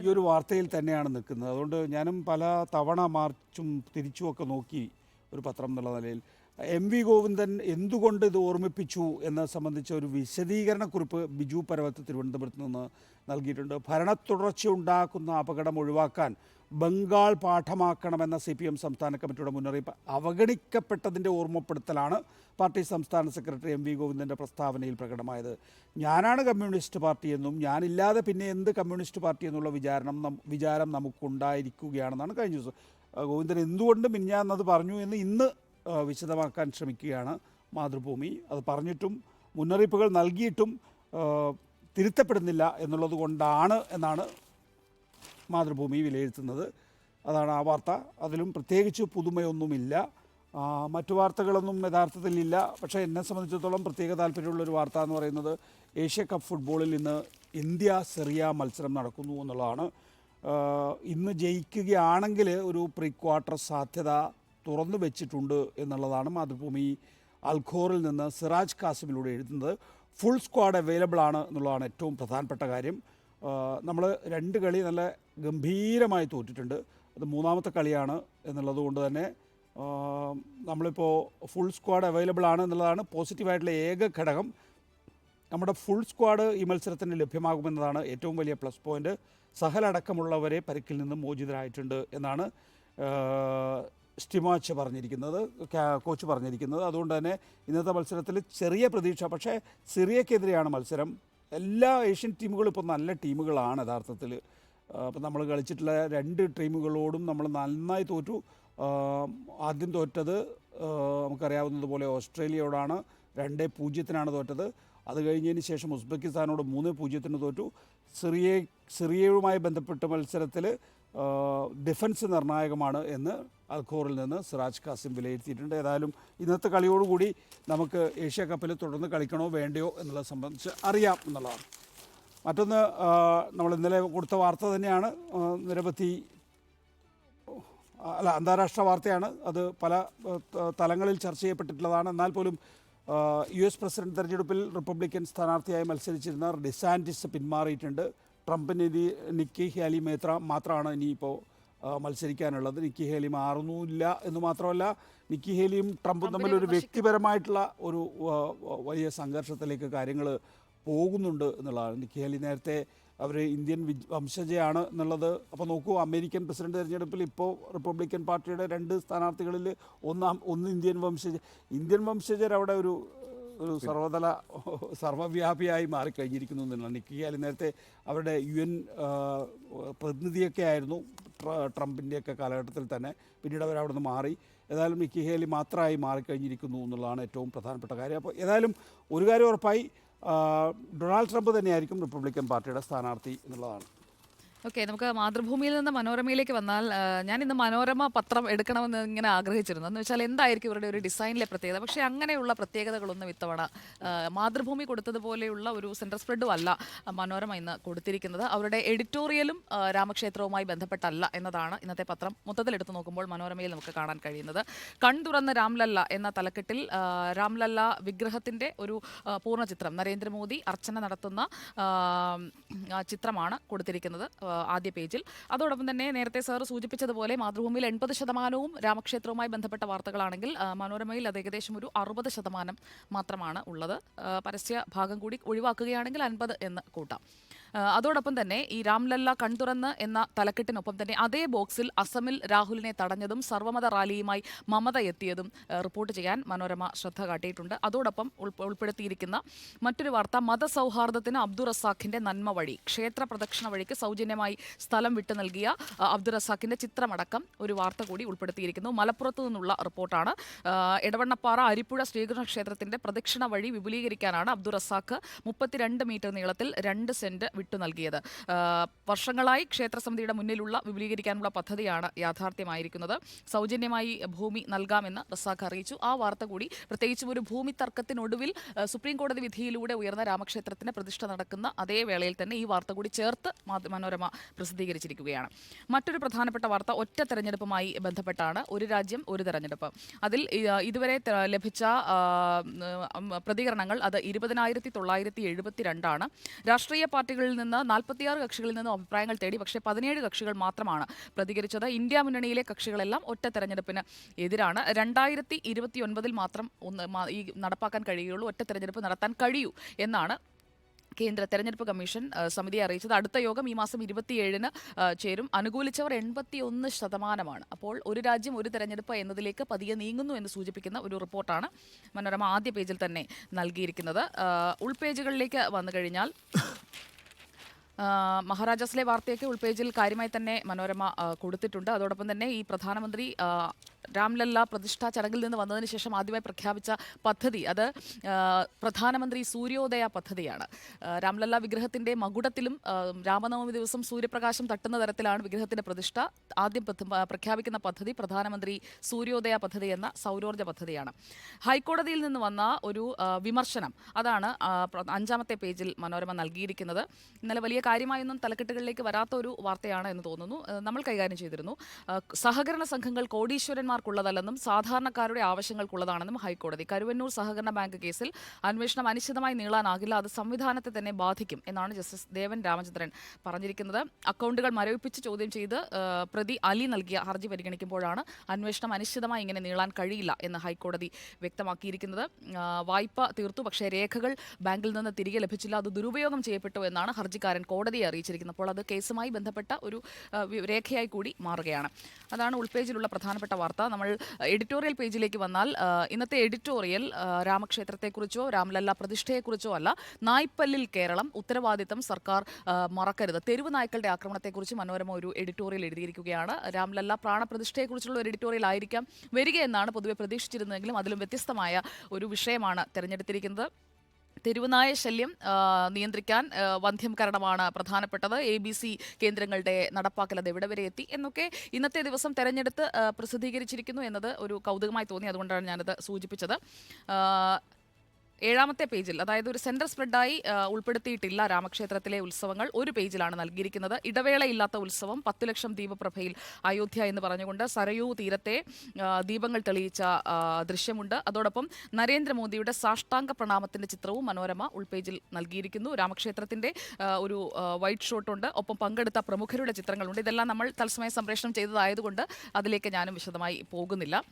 ഈ ഒരു വാർത്തയിൽ തന്നെയാണ് നിൽക്കുന്നത്. അതുകൊണ്ട് ഞാനും പല തവണ മാർച്ചും തിരിച്ചുമൊക്കെ നോക്കി ഒരു പത്രം എന്നുള്ള നിലയിൽ. MV ഗോവിന്ദൻ എന്തുകൊണ്ട് ഇത് ഓർമ്മിപ്പിച്ചു എന്നെ സംബന്ധിച്ച ഒരു വിശദീകരണക്കുറിപ്പ് ബിജു പരവത്ത് തിരുവനന്തപുരത്ത് നിന്ന് നൽകിയിട്ടുണ്ട്. ഭരണത്തുടർച്ചയുണ്ടാക്കുന്ന അപകടം ഒഴിവാക്കാൻ ബംഗാൾ പാഠമാക്കണമെന്ന CPM സംസ്ഥാന കമ്മിറ്റിയുടെ മുന്നറിയിപ്പ് അവഗണിക്കപ്പെട്ടതിൻ്റെ ഓർമ്മപ്പെടുത്തലാണ് പാർട്ടി സംസ്ഥാന സെക്രട്ടറി MV ഗോവിന്ദൻ്റെ പ്രസ്താവനയിൽ പ്രകടമായത്. ഞാനാണ് കമ്മ്യൂണിസ്റ്റ് പാർട്ടിയെന്നും ഞാനില്ലാതെ പിന്നെ എന്ത് കമ്മ്യൂണിസ്റ്റ് പാർട്ടി എന്നുള്ള വിചാരം നമുക്കുണ്ടായിരിക്കുകയാണെന്നാണ് കഴിഞ്ഞ ദിവസം ഗോവിന്ദൻ എന്തുകൊണ്ട് മിഞ്ഞാന്നത് പറഞ്ഞു എന്ന് ഇന്ന് വിശദമാക്കാൻ ശ്രമിക്കുകയാണ് മാതൃഭൂമി. അത് പറഞ്ഞിട്ടും മുന്നറിയിപ്പുകൾ നൽകിയിട്ടും തിരുത്തപ്പെടുന്നില്ല എന്നുള്ളത് കൊണ്ടാണ് എന്നാണ് മാതൃഭൂമി വിലയിരുത്തുന്നത്. അതാണ് ആ വാർത്ത. അതിലും പ്രത്യേകിച്ച് പുതുമയൊന്നുമില്ല. മറ്റു വാർത്തകളൊന്നും യഥാർത്ഥത്തിലില്ല. പക്ഷേ എന്നെ സംബന്ധിച്ചിടത്തോളം പ്രത്യേക താല്പര്യമുള്ളൊരു വാർത്ത എന്ന് പറയുന്നത് ഏഷ്യ കപ്പ് ഫുട്ബോളിൽ ഇന്ന് ഇന്ത്യ സെറിയ മത്സരം നടക്കുന്നു എന്നുള്ളതാണ്. ഇന്ന് ജയിക്കുകയാണെങ്കിൽ ഒരു പ്രീ ക്വാർട്ടർ സാധ്യത തുറന്നു വെച്ചിട്ടുണ്ട് എന്നുള്ളതാണ് മാതൃഭൂമി അൽഖോറിൽ നിന്ന് സിറാജ് കാസിമിലൂടെ എഴുതുന്നത്. ഫുൾ സ്ക്വാഡ് അവൈലബിൾ ആണ് എന്നുള്ളതാണ് ഏറ്റവും പ്രധാനപ്പെട്ട കാര്യം. നമ്മൾ 2 കളി നല്ല ഗംഭീരമായി തോറ്റിട്ടുണ്ട്. അത് 3ാമത്തെ കളിയാണ് എന്നുള്ളത് കൊണ്ട് തന്നെ നമ്മളിപ്പോൾ ഫുൾ സ്ക്വാഡ് അവൈലബിൾ ആണ് എന്നുള്ളതാണ് പോസിറ്റീവായിട്ടുള്ള ഏക ഘടകം. നമ്മുടെ ഫുൾ സ്ക്വാഡ് ഈ മത്സരത്തിന് ലഭ്യമാകുമെന്നതാണ് ഏറ്റവും വലിയ പ്ലസ് പോയിൻ്റ്. സഹലടക്കമുള്ളവരെ പരിക്കിൽ നിന്ന് മോചിതരായിട്ടുണ്ട് എന്നാണ് സ്റ്റിമാച്ച് പറഞ്ഞിരിക്കുന്നത്, കോച്ച് പറഞ്ഞിരിക്കുന്നത്. അതുകൊണ്ട് തന്നെ ഇന്നത്തെ മത്സരത്തിൽ ചെറിയ പ്രതീക്ഷ. പക്ഷേ സിറിയക്കെതിരെയാണ് മത്സരം. എല്ലാ ഏഷ്യൻ ടീമുകളും ഇപ്പോൾ നല്ല ടീമുകളാണ് യഥാർത്ഥത്തിൽ. അപ്പം നമ്മൾ കളിച്ചിട്ടുള്ള 2 ടീമുകളോടും നമ്മൾ നന്നായി തോറ്റു. ആദ്യം തോറ്റത് നമുക്കറിയാവുന്നതുപോലെ ഓസ്ട്രേലിയയോടാണ്, 2-0 തോറ്റത്. അത് കഴിഞ്ഞതിന് ശേഷം ഉസ്ബെക്കിസ്ഥാനോട് 3-0 തോറ്റു. സിറിയയുമായി ബന്ധപ്പെട്ട മത്സരത്തിൽ ഡിഫൻസ് നിർണായകമാണ് എന്ന് അൽഖോറിൽ നിന്ന് സിറാജ് കാസിം വിലയിരുത്തിയിട്ടുണ്ട്. ഏതായാലും ഇന്നത്തെ കളിയോടുകൂടി നമുക്ക് ഏഷ്യ കപ്പിൽ തുടർന്ന് കളിക്കണോ വേണ്ടയോ എന്നുള്ളത് സംബന്ധിച്ച് അറിയാം എന്നുള്ളതാണ്. മറ്റൊന്ന് നമ്മൾ ഇന്നലെ കൊടുത്ത വാർത്ത തന്നെയാണ്. നിരവധി അന്താരാഷ്ട്ര വാർത്തയാണ്. അത് പല തലങ്ങളിൽ ചർച്ച ചെയ്യപ്പെട്ടിട്ടുള്ളതാണ്. എന്നാൽ പോലും US പ്രസിഡന്റ് തെരഞ്ഞെടുപ്പിൽ റിപ്പബ്ലിക്കൻ സ്ഥാനാർത്ഥിയായി മത്സരിച്ചിരുന്ന ഡിസാന്റിസ് പിന്മാറിയിട്ടുണ്ട്. ട്രംപിന് നിക്കി ഹേലി മാത്രമാണ് ഇനിയിപ്പോൾ മത്സരിക്കാനുള്ളത്. നിക്കി ഹേലി മാറുന്നില്ല എന്ന് മാത്രമല്ല, നിക്കി ഹേലിയും ട്രംപും തമ്മിൽ ഒരു വ്യക്തിപരമായിട്ടുള്ള ഒരു വലിയ സംഘർഷത്തിലേക്ക് കാര്യങ്ങൾ പോകുന്നുണ്ട് എന്നുള്ളതാണ്. നിക്കി ഹേലി നേരത്തെ അവർ ഇന്ത്യൻ വംശജയാണ് എന്നുള്ളത്. അപ്പോൾ നോക്കൂ, അമേരിക്കൻ പ്രസിഡന്റ് തെരഞ്ഞെടുപ്പിൽ ഇപ്പോൾ റിപ്പബ്ലിക്കൻ പാർട്ടിയുടെ 2 സ്ഥാനാർത്ഥികളിൽ ഒന്ന് ഇന്ത്യൻ വംശജർ അവിടെ ഒരു സർവ്വവ്യാപിയായി മാറിക്കഴിഞ്ഞിരിക്കുന്നു എന്നുള്ളതാണ്. നിക്കി ഹേലി നേരത്തെ അവരുടെ UN പ്രതിനിധിയൊക്കെ ആയിരുന്നു ട്രംപിൻ്റെയൊക്കെ കാലഘട്ടത്തിൽ തന്നെ. പിന്നീട് അവർ അവിടെ നിന്ന് മാറി. ഏതായാലും നിക്കി ഹേലി മാത്രമായി മാറിക്കഴിഞ്ഞിരിക്കുന്നു എന്നുള്ളതാണ് ഏറ്റവും പ്രധാനപ്പെട്ട കാര്യം. അപ്പോൾ ഏതായാലും ഒരു കാര്യം ഉറപ്പായി, ഡൊണാൾഡ് ട്രംപ് തന്നെയായിരിക്കും റിപ്പബ്ലിക്കൻ പാർട്ടിയുടെ സ്ഥാനാർത്ഥി എന്നുള്ളതാണ്. ഓക്കെ, നമുക്ക് മാതൃഭൂമിയിൽ നിന്ന് മനോരമയിലേക്ക് വന്നാൽ ഞാൻ ഇന്ന് മനോരമ പത്രം എടുക്കണമെന്ന് ഇങ്ങനെ ആഗ്രഹിച്ചിരുന്നു. എന്ന് വെച്ചാൽ എന്തായിരിക്കും ഇവരുടെ ഒരു ഡിസൈനിലെ പ്രത്യേകത. പക്ഷേ അങ്ങനെയുള്ള പ്രത്യേകതകളൊന്നും ഇത്തവണ മാതൃഭൂമി കൊടുത്തതുപോലെയുള്ള ഒരു സെൻട്രൽ സ്പ്രെഡും അല്ല മനോരമ ഇന്ന് കൊടുത്തിരിക്കുന്നത്. അവരുടെ എഡിറ്റോറിയലും രാമക്ഷേത്രവുമായി ബന്ധപ്പെട്ടല്ല എന്നതാണ് ഇന്നത്തെ പത്രം മൊത്തത്തിലെടുത്ത് നോക്കുമ്പോൾ മനോരമയിൽ നമുക്ക് കാണാൻ കഴിയുന്നത്. കൺതുറന്ന് രാംലല്ല എന്ന തലക്കെട്ടിൽ രാംലല്ല വിഗ്രഹത്തിൻ്റെ ഒരു പൂർണ്ണ ചിത്രം, നരേന്ദ്രമോദി അർച്ചന നടത്തുന്ന ചിത്രമാണ് കൊടുത്തിരിക്കുന്നത് ആദ്യ പേജിൽ. അതോടൊപ്പം തന്നെ നേരത്തെ സാർ സൂചിപ്പിച്ചതുപോലെ മാതൃഭൂമിയിൽ 80% രാമക്ഷേത്രവുമായി ബന്ധപ്പെട്ട വാർത്തകളാണെങ്കിൽ മനോരമയിൽ അത് ഏകദേശം ഒരു 60% മാത്രമാണ് ഉള്ളത്. പരസ്യ ഭാഗം കൂടി ഒഴിവാക്കുകയാണെങ്കിൽ 50 എന്ന് കൂട്ടാം. അതോടൊപ്പം തന്നെ ഈ രാംലല്ല കൺതുറന്ന് എന്ന തലക്കെട്ടിനൊപ്പം തന്നെ അതേ ബോക്സിൽ അസമിൽ രാഹുലിനെ തടഞ്ഞതും സർവ്വമത റാലിയുമായി മമത എത്തിയതും റിപ്പോർട്ട് ചെയ്യാൻ മനോരമ ശ്രദ്ധ കാട്ടിയിട്ടുണ്ട്. അതോടൊപ്പം ഉൾപ്പെടുത്തിയിരിക്കുന്ന മറ്റൊരു വാർത്ത, മതസൗഹാർദ്ദത്തിന് അബ്ദുൾ റസാഖിന്റെ നന്മ വഴി, ക്ഷേത്ര പ്രദക്ഷിണ വഴിക്ക് സൗജന്യമായി സ്ഥലം വിട്ടു നൽകിയ അബ്ദുൾ റസാഖിന്റെ ചിത്രമടക്കം ഒരു വാർത്ത കൂടി ഉൾപ്പെടുത്തിയിരിക്കുന്നു. മലപ്പുറത്തു നിന്നുള്ള റിപ്പോർട്ടാണ്. എടവണ്ണപ്പാറ അരിപ്പുഴ ശ്രീകൃഷ്ണ ക്ഷേത്രത്തിന്റെ പ്രദക്ഷിണ വഴി വിപുലീകരിക്കാനാണ് അബ്ദുൾ റസാഖ് 32 മീറ്റർ നീളത്തിൽ 2 സെന്റ് വിട്ടു നൽകിയത്. വർഷങ്ങളായി ക്ഷേത്രസമിതിയുടെ മുന്നിലുള്ള വിപുലീകരിക്കാനുള്ള പദ്ധതിയാണ് യാഥാർത്ഥ്യമായിരിക്കുന്നത്. സൗജന്യമായി ഭൂമി നൽകാമെന്ന് റസാഖ് അറിയിച്ചു. ആ വാർത്ത കൂടി, പ്രത്യേകിച്ചും ഒരു ഭൂമി തർക്കത്തിനൊടുവിൽ സുപ്രീം കോടതി വിധിയിലൂടെ ഉയർന്ന രാമക്ഷേത്രത്തിന്റെ പ്രതിഷ്ഠ നടക്കുന്ന അതേ വേളയിൽ തന്നെ ഈ വാർത്ത കൂടി ചേർത്ത് മനോരമ പ്രസിദ്ധീകരിച്ചിരിക്കുകയാണ്. മറ്റൊരു പ്രധാനപ്പെട്ട വാർത്ത ഒറ്റ തെരഞ്ഞെടുപ്പുമായി ബന്ധപ്പെട്ടാണ്. ഒരു രാജ്യം ഒരു തെരഞ്ഞെടുപ്പ്. അതിൽ ഇതുവരെ ലഭിച്ച പ്രതികരണങ്ങൾ അത് 20,972 രാഷ്ട്രീയ പാർട്ടികളിൽ നിന്ന് 46 കക്ഷികളിൽ നിന്നും അഭിപ്രായങ്ങൾ തേടി. പക്ഷേ 17 കക്ഷികൾ മാത്രമാണ് പ്രതികരിച്ചത്. ഇന്ത്യ മുന്നണിയിലെ കക്ഷികളെല്ലാം ഒറ്റ തെരഞ്ഞെടുപ്പിന് എതിരാണ്. 2029 മാത്രം ഈ നടപ്പാക്കാൻ കഴിയുള്ളൂ, ഒറ്റ തെരഞ്ഞെടുപ്പ് നടത്താൻ കഴിയൂ എന്നാണ് കേന്ദ്ര തെരഞ്ഞെടുപ്പ് കമ്മീഷൻ സമിതിയെ അറിയിച്ചത്. അടുത്ത യോഗം ഈ മാസം 27-ന് ചേരും. അനുകൂലിച്ചവർ 81%. അപ്പോൾ ഒരു രാജ്യം ഒരു തെരഞ്ഞെടുപ്പ് എന്നതിലേക്ക് പതിയെ നീങ്ങുന്നു എന്ന് സൂചിപ്പിക്കുന്ന ഒരു റിപ്പോർട്ടാണ് മനോരമ ആദ്യ പേജിൽ തന്നെ നൽകിയിരിക്കുന്നത്. ഉൾപേജുകളിലേക്ക് വന്നു കഴിഞ്ഞാൽ മഹാരാജാസിലെ വാർത്തയൊക്കെ ഉൾപേജിൽ കാര്യമായി തന്നെ മനോരമ കൊടുത്തിട്ടുണ്ട്. അതോടൊപ്പം തന്നെ ഈ പ്രധാനമന്ത്രി രാംലല്ല പ്രതിഷ്ഠാ ചടങ്ങിൽ നിന്ന് വന്നതിന് ശേഷം ആദ്യമായി പ്രഖ്യാപിച്ച പദ്ധതി, അത് പ്രധാനമന്ത്രി സൂര്യോദയ പദ്ധതിയാണ്. രാംലല്ല വിഗ്രഹത്തിൻ്റെ മകുടത്തിലും രാമനവമി ദിവസം സൂര്യപ്രകാശം തട്ടുന്ന തരത്തിലാണ് വിഗ്രഹത്തിൻ്റെ പ്രതിഷ്ഠ. ആദ്യം പ്രഖ്യാപിക്കുന്ന പദ്ധതി പ്രധാനമന്ത്രി സൂര്യോദയ പദ്ധതി എന്ന സൗരോർജ്ജ പദ്ധതിയാണ്. ഹൈക്കോടതിയിൽ നിന്ന് വന്ന ഒരു വിമർശനം, അതാണ് 5-ാമത്തെ പേജിൽ മനോരമ നൽകിയിരിക്കുന്നത്. ഇന്നലെ വലിയ കാര്യമായൊന്നും തലക്കെട്ടുകളിലേക്ക് വരാത്ത ഒരു വാർത്തയാണ് എന്ന് തോന്നുന്നു. നമ്മൾ കൈകാര്യം ചെയ്തിരുന്നു. സഹകരണ സംഘങ്ങൾ കോടീശ്വരന്മാർക്കുള്ളതല്ലെന്നും സാധാരണക്കാരുടെ ആവശ്യങ്ങൾക്കുള്ളതാണെന്നും ഹൈക്കോടതി. കരുവന്നൂർ സഹകരണ ബാങ്ക് കേസിൽ അന്വേഷണം അനിശ്ചിതമായി നീളാനാകില്ല, അത് സംവിധാനത്തെ തന്നെ ബാധിക്കും എന്നാണ് ജസ്റ്റിസ് ദേവൻ രാമചന്ദ്രൻ പറഞ്ഞിരിക്കുന്നത്. അക്കൗണ്ടുകൾ മരവിപ്പിച്ച് ചോദ്യം ചെയ്ത് പ്രതി അലി നൽകിയ ഹർജി പരിഗണിക്കുമ്പോഴാണ് അന്വേഷണം അനിശ്ചിതമായി ഇങ്ങനെ നീളാൻ കഴിയില്ല എന്ന് ഹൈക്കോടതി വ്യക്തമാക്കിയിരിക്കുന്നത്. വായ്പ തീർത്തു, പക്ഷേ രേഖകൾ ബാങ്കിൽ നിന്ന് തിരികെ ലഭിച്ചില്ല, അത് ദുരുപയോഗം ചെയ്യപ്പെട്ടു എന്നാണ് ഹർജിക്കാരൻ കോടതിയെ അറിയിച്ചിരിക്കുന്നത്. അപ്പോൾ അത് കേസുമായി ബന്ധപ്പെട്ട ഒരു രേഖയായി കൂടി മാറുകയാണ്. അതാണ് ഉൾപേജിലുള്ള പ്രധാനപ്പെട്ട വാർത്ത. നമ്മൾ എഡിറ്റോറിയൽ പേജിലേക്ക് വന്നാൽ ഇന്നത്തെ എഡിറ്റോറിയൽ രാമക്ഷേത്രത്തെക്കുറിച്ചോ രാംലല്ല പ്രതിഷ്ഠയെക്കുറിച്ചോ അല്ല. നായ്പ്പല്ലിൽ കേരളം, ഉത്തരവാദിത്തം സർക്കാർ മറക്കരുത്. തെരുവ് നായ്ക്കളുടെ ആക്രമണത്തെക്കുറിച്ച് മനോരമ ഒരു എഡിറ്റോറിയൽ എഴുതിയിരിക്കുകയാണ്. രാംലല്ല പ്രാണപ്രതിഷ്ഠയെക്കുറിച്ചുള്ള ഒരു എഡിറ്റോറിയൽ ആയിരിക്കാം വരികയെന്നാണ് പൊതുവെ പ്രതീക്ഷിച്ചിരുന്നതെങ്കിലും അതിലും വ്യത്യസ്തമായ ഒരു വിഷയമാണ് തിരഞ്ഞെടുത്തിരിക്കുന്നത്. തെരുവുനായ ശല്യം നിയന്ത്രിക്കാൻ വന്ധ്യംകരണമാണ് പ്രധാനപ്പെട്ടത്. ABC കേന്ദ്രങ്ങളുടെ നടപ്പാക്കൽ അത് എവിടെ വരെ എത്തി എന്നൊക്കെ ഇന്നത്തെ ദിവസം തെരഞ്ഞെടുത്ത് പ്രസിദ്ധീകരിച്ചിരിക്കുന്നു എന്നത് ഒരു കൗതുകമായി തോന്നി. അതുകൊണ്ടാണ് ഞാനത് സൂചിപ്പിച്ചത്. 7-ാമത്തെ പേജിൽ, അതായത് ഒരു സെൻട്രൽ സ്പ്രെഡായി ഉൾപ്പെടുത്തിയിട്ടില്ല രാമക്ഷേത്രത്തിലെ ഉത്സവങ്ങൾ, ഒരു പേജിലാണ് നൽകിയിരിക്കുന്നത്. ഇടവേളയില്ലാത്ത ഉത്സവം, 10 ലക്ഷം ദീപപ്രഭയിൽ അയോധ്യ എന്ന് പറഞ്ഞുകൊണ്ട് സരയൂ തീരത്തെ ദീപങ്ങൾ തെളിയിച്ച ദൃശ്യമുണ്ട്. അതോടൊപ്പം നരേന്ദ്രമോദിയുടെ സാഷ്ടാംഗ പ്രണാമത്തിൻ്റെ ചിത്രവും മനോരമ ഉൾപേജിൽ നൽകിയിരിക്കുന്നു. രാമക്ഷേത്രത്തിൻ്റെ ഒരു വൈറ്റ് ഷോട്ടുണ്ട്, ഒപ്പം പങ്കെടുത്ത പ്രമുഖരുടെ ചിത്രങ്ങളുണ്ട്. ഇതെല്ലാം നമ്മൾ തത്സമയം സംപ്രേഷണം ചെയ്തതായതുകൊണ്ട് അതിലേക്ക് ഞാനും വിശദമായി പോകുന്നില്ല.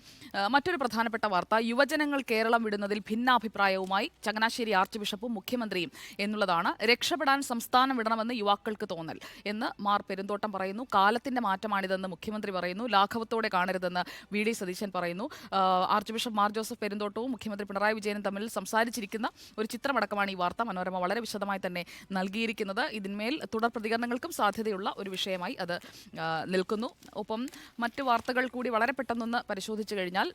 മറ്റൊരു പ്രധാനപ്പെട്ട വാർത്ത, യുവജനങ്ങൾ കേരളം വിടുന്നതിൽ ഭിന്നാഭിപ്രായവുമായി തീരുമാനവുമായി ചങ്ങനാശ്ശേരി ആർച്ച് ബിഷപ്പും മുഖ്യമന്ത്രിയും എന്നുള്ളതാണ്. രക്ഷപ്പെടാൻ സംസ്ഥാനം വിടണമെന്ന് യുവാക്കൾക്ക് തോന്നൽ എന്ന് മാർ പെരുന്തോട്ടം പറയുന്നു. കാലത്തിന്റെ മാറ്റമാണിതെന്ന് മുഖ്യമന്ത്രി പറയുന്നു. ലാഘവത്തോടെ കാണരുതെന്ന് വി.ഡി. സതീശൻ പറയുന്നു. ആർച്ച് ബിഷപ്പ് മാർ ജോസഫ് പെരുന്തോട്ടവും മുഖ്യമന്ത്രി പിണറായി വിജയനും തമ്മിൽ സംസാരിച്ചിരിക്കുന്ന ഒരു ചിത്രമടക്കമാണ് ഈ വാർത്ത മനോരമ വളരെ വിശദമായി തന്നെ നൽകിയിരിക്കുന്നത്. ഇതിന്മേൽ തുടർ പ്രതികരണങ്ങൾക്കും സാധ്യതയുള്ള ഒരു വിഷയമായി അത് നിൽക്കുന്നു. ഒപ്പം മറ്റു വാർത്തകൾ കൂടി വളരെ പെട്ടെന്നൊന്ന് പരിശോധിച്ചു കഴിഞ്ഞാൽ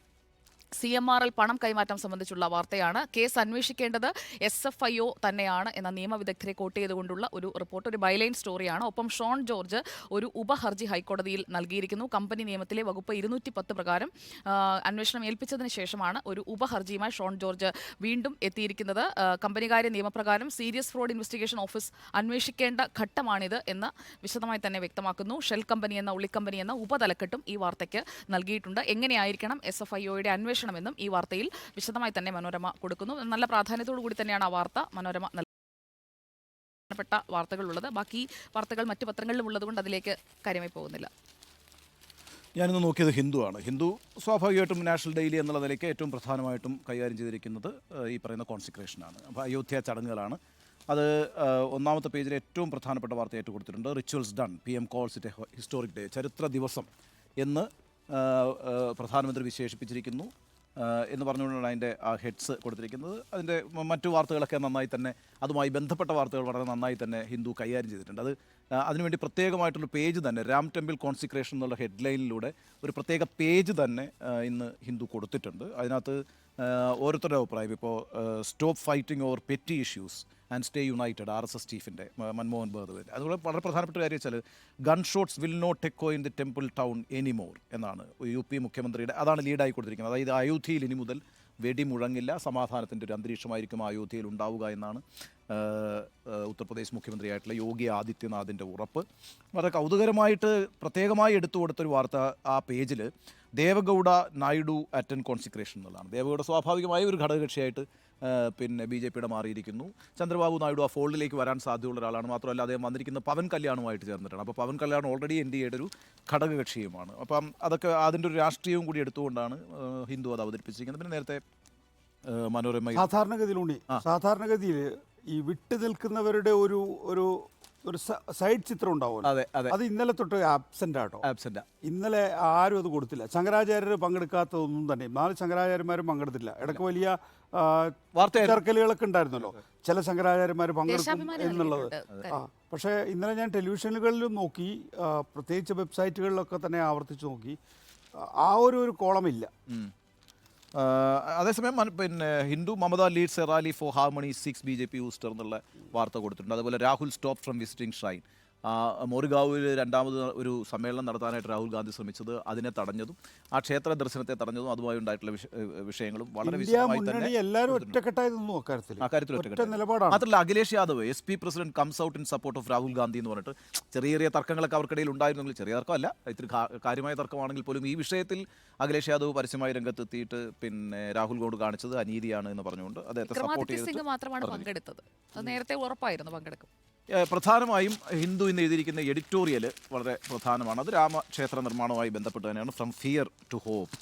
CMRL പണം കൈമാറ്റം സംബന്ധിച്ചുള്ള വാർത്തയാണ്. കേസ് അന്വേഷിക്കേണ്ടത് SFIO തന്നെയാണ് എന്ന നിയമവിദഗ്ധരെ കോട്ട് ചെയ്തുകൊണ്ടുള്ള ഒരു റിപ്പോർട്ട്, ഒരു ബൈലൈൻ സ്റ്റോറിയാണ്. ഒപ്പം ഷോൺ ജോർജ് ഒരു ഉപഹർജി ഹൈക്കോടതിയിൽ നൽകിയിരിക്കുന്നു. കമ്പനി നിയമത്തിലെ വകുപ്പ് 210 പ്രകാരം അന്വേഷണം ഏൽപ്പിച്ചതിന് ശേഷമാണ് ഒരു ഉപഹർജിയുമായി ഷോൺ ജോർജ് വീണ്ടും എത്തിയിരിക്കുന്നത്. കമ്പനികാര്യ നിയമപ്രകാരം സീരിയസ് ഫ്രോഡ് ഇൻവെസ്റ്റിഗേഷൻ ഓഫീസ് അന്വേഷിക്കേണ്ട ഘട്ടമാണിത് എന്ന് വിശദമായി തന്നെ വ്യക്തമാക്കുന്നു. ഷെൽ കമ്പനി എന്ന ഉള്ളിക്കമ്പനി എന്ന ഉപതലക്കെട്ടും ഈ വാർത്തയ്ക്ക് നൽകിയിട്ടുണ്ട്. എങ്ങനെയായിരിക്കണം SFIOയുടെ അന്വേഷണമെന്നും ഈ വാർത്തയിൽ വിശദമായി തന്നെ മനോരമ കൊടുക്കുന്നു. നല്ല പ്രാധാന്യത്തോടു കൂടി തന്നെയാണ് ആ വാർത്ത മനോരമ പ്പെട്ട വാർത്തകളുള്ളത്. ബാക്കി വാർത്തകൾ മറ്റു പത്രങ്ങളിലും ഉള്ളതുകൊണ്ട് അതിലേക്ക് കാര്യമായി പോകുന്നില്ല. ഞാനിന്ന് നോക്കിയത് ഹിന്ദുവാണ്. ഹിന്ദു സ്വാഭാവികമായിട്ടും നാഷണൽ ഡെയിലി എന്നുള്ള നിലയ്ക്ക് ഏറ്റവും പ്രധാനമായിട്ടും കൈകാര്യം ചെയ്തിരിക്കുന്നത് ഈ പറയുന്ന കോൺസിക്രേഷനാണ്. അപ്പോൾ അയോധ്യ ചടങ്ങുകളാണ്. അത് ഒന്നാമത്തെ പേജിൽ ഏറ്റവും പ്രധാനപ്പെട്ട വാർത്തയായിട്ട് കൊടുത്തിട്ടുണ്ട്. Rituals done, PM calls it A historic day, ചരിത്ര ദിവസം എന്ന് പ്രധാനമന്ത്രി വിശേഷിപ്പിച്ചിരിക്കുന്നു എന്ന് പറഞ്ഞുകൊണ്ടാണ് അതിൻ്റെ ഹെഡ്സ് കൊടുത്തിരിക്കുന്നത്. അതിൻ്റെ മറ്റു വാർത്തകളൊക്കെ നന്നായി തന്നെ, അതുമായി ബന്ധപ്പെട്ട വാർത്തകൾ വളരെ നന്നായി തന്നെ ഹിന്ദു കൈകാര്യം ചെയ്തിട്ടുണ്ട്. അത് അതിനുവേണ്ടി പ്രത്യേകമായിട്ടുള്ള പേജ് തന്നെ, രാം ടെമ്പിൾ കോൺസിക്രേഷൻ എന്നുള്ള ഹെഡ്ലൈനിലൂടെ ഒരു പ്രത്യേക പേജ് തന്നെ ഇന്ന് ഹിന്ദു കൊടുത്തിട്ടുണ്ട്. അതിനകത്ത് ഓരോരുത്തരുടെ അഭിപ്രായം, ഇപ്പോൾ stop fighting over petty issues and stay united, RSS ചീഫിൻ്റെ മൻമോഹൻ ബഹദൂരിൻ്റെ. അതുപോലെ വളരെ പ്രധാനപ്പെട്ട കാര്യം വെച്ചാൽ gun shots will not echo in the temple town anymore എന്നാണ് UP മുഖ്യമന്ത്രിയുടെ, അതാണ് ലീഡായി കൊടുത്തിരിക്കുന്നത്. അതായത് അയോധ്യയിൽ ഇനി മുതൽ വെടി മുഴങ്ങില്ല, സമാധാനത്തിൻ്റെ ഒരു അന്തരീക്ഷമായിരിക്കും അയോധ്യയിൽ ഉണ്ടാവുക എന്നാണ് ഉത്തർപ്രദേശ് മുഖ്യമന്ത്രിയായിട്ടുള്ള യോഗി ആദിത്യനാഥിൻ്റെ ഉറപ്പ്. വളരെ കൗതുകരമായിട്ട് പ്രത്യേകമായി എടുത്തു കൊടുത്തൊരു വാർത്ത ആ പേജിൽ ദേവഗൗഡ നായിഡു അറ്റൻഡ് കോൺസിക്രേഷൻ എന്നുള്ളതാണ്. ദേവഗൗഡ സ്വാഭാവികമായ ഒരു ഘടകകക്ഷിയായിട്ട് പിന്നെ BJPയുടെ മാറിയിരിക്കുന്നു. ചന്ദ്രബാബു നായിഡു ആ ഫോൾഡിലേക്ക് വരാൻ സാധ്യതയുള്ള ഒരാളാണ്. മാത്രമല്ല അദ്ദേഹം വന്നിരിക്കുന്ന പവൻ കല്യാണുമായിട്ട് ചേർന്നിട്ടാണ്. അപ്പോൾ പവൻ കല്യാൺ ഓൾറെഡി NDAയുടെ ഒരു ഘടകകക്ഷിയുമാണ്. അപ്പം അതൊക്കെ അതിൻ്റെ ഒരു രാഷ്ട്രീയവും കൂടി എടുത്തുകൊണ്ടാണ് ഹിന്ദു അത് അവതരിപ്പിച്ചിരിക്കുന്നത്. പിന്നെ നേരത്തെ മനോരമ സാധാരണഗതിയിൽ ഈ വിട്ടു നിൽക്കുന്നവരുടെ ഒരു സൈഡ് ചിത്രം ഉണ്ടാവുമല്ലോ. അതെ അതെ, അത് ഇന്നലെ തൊട്ട് ആബ്സെന്റ് ആട്ടോ. ആബ്സെന്റ്. ഇന്നലെ ആരും അത് കൊടുത്തില്ല. ശങ്കരാചാര്യർ പങ്കെടുക്കാത്തതൊന്നും തന്നെ, 4 ശങ്കരാചാര്യന്മാരും പങ്കെടുത്തില്ല. ഇടയ്ക്ക് വലിയ ചേർക്കലുകളൊക്കെ ഉണ്ടായിരുന്നല്ലോ, ചില ശങ്കരാചാര്യന്മാർ പങ്കെടുക്കും എന്നുള്ളത്. പക്ഷേ ഇന്നലെ ഞാൻ ടെലിവിഷനുകളിലും നോക്കി, പ്രത്യേകിച്ച് വെബ്സൈറ്റുകളിലൊക്കെ തന്നെ ആവർത്തിച്ച് നോക്കി, ആ ഒരു കോളമില്ല. അതേസമയം പിന്നെ Hindu Mamata leads a rally for harmony 6 BJP ouster എന്നുള്ള വാർത്ത കൊടുത്തിട്ടുണ്ട്. അതുപോലെ Rahul stop from visiting shrine, മോറിഗാവിൽ രണ്ടാമത് ഒരു സമ്മേളനം നടത്താനായിട്ട് രാഹുൽ ഗാന്ധി ശ്രമിച്ചത്, അതിനെ തടഞ്ഞതും ആ ക്ഷേത്ര ദർശനത്തെ തടഞ്ഞതും അതുമായി ഉണ്ടായിട്ടുള്ള വിഷയങ്ങളും വളരെ വിശദമായി തന്നെ മാത്രമല്ല Akhilesh Yadav SP president comes out in support of Rahul Gandhi എന്ന് പറഞ്ഞിട്ട് ചെറിയ ചെറിയ തർക്കങ്ങളൊക്കെ അവർക്കിടയിൽ ഉണ്ടായിരുന്നെങ്കിൽ, ചെറിയ തർക്കമല്ല, ഇത്തിരി കാര്യമായ തർക്കമാണെങ്കിൽ പോലും ഈ വിഷയത്തിൽ അഖിലേഷ് യാദവ് പരസ്യമായി രംഗത്തെത്തിയിട്ട് പിന്നെ രാഹുൽ ഗോഡ് കാണിച്ചത് അനീതിയാണ് എന്ന് പറഞ്ഞുകൊണ്ട് അദ്ദേഹത്തെ സപ്പോർട്ട് ചെയ്തിട്ട് മാത്രമാണ് പങ്കെടുത്തത്. നേരത്തെ ഉറപ്പായിരുന്നു പങ്കെടുക്കും. പ്രധാനമായും ഹിന്ദു ഇന്ന് എഴുതിയിരിക്കുന്ന എഡിറ്റോറിയൽ വളരെ പ്രധാനമാണ്. അത് രാമക്ഷേത്ര നിർമ്മാണവുമായി ബന്ധപ്പെട്ട് തന്നെയാണ്. ഫ്രം ഫിയർ ടു ഹോപ്പ്,